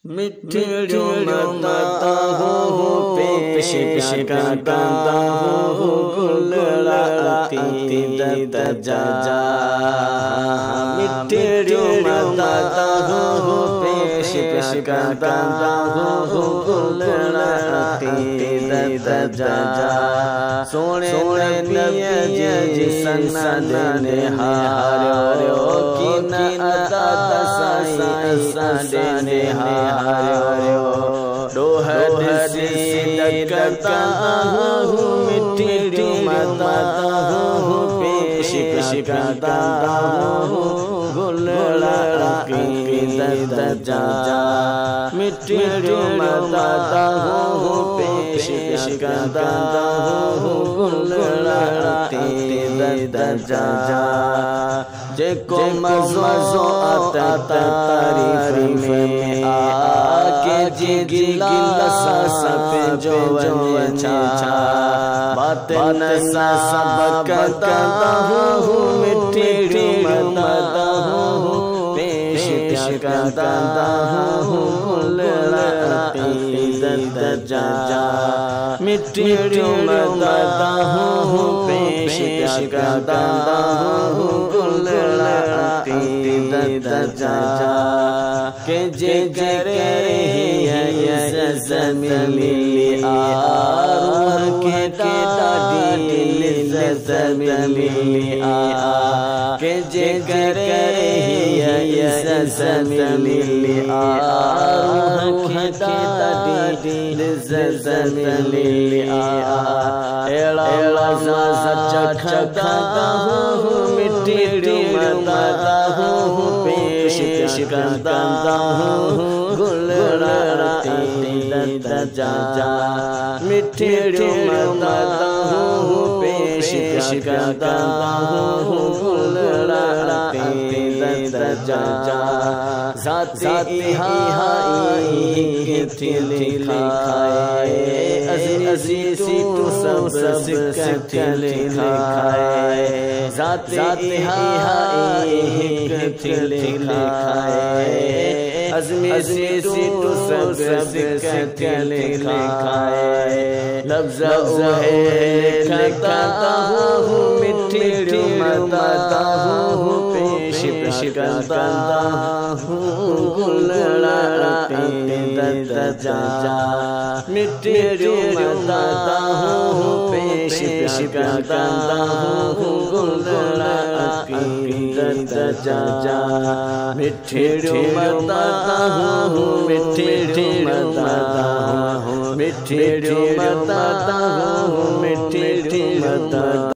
मिठी मता हो पेश करता हूँ गुलड़ाती दजा मिठी मता हो पेश करता हूँ गुलड़ाती दजा सोने नबी जी सनद हारो कि न अता साने हारो रोहद सीद करता हूँ मिठी मता हूँ पेश करता हूँ गुलड़ाती दजा मिठी मता हूँ पेश करता हूँ गुलड़ाती दजा जेको मज़ो आता तारीफ में आके जिगिला सब जो अच्छा बात न सब करता हूँ मिठी मता हूँ पेश करता हूँ गुलड़ाती दजा मिठी मता हूँ पेश करता हूँ गुलड़ाती दजा के जे करे है ज़मीली आरूह के दादी ज़मीली के जे करे है ज़मीली आरूह के दादी ज़मीली एला चखता हूँ मिठी मता हूँ पेश करता हूँ गुलड़ाती दजा मिठी मता हूँ पेश करता हूँ गुलड़ाती दजा जाती हाई लिखाए अज़ीज़ तो सब सिक्के लिखाए जाती हाई लिखाए अज़ीज़ तो सब सिक्के लिखाए लफ्ज़ लिखता हूँ मिठी मता हूँ पेश करता हूँ गुलड़ाती दजा मिठी मता हूँ पेश करता हूँ गुलड़ाती दजा मिठी मता हूँ मिठी मता हूँ मिठी मता हूँ मिठी मता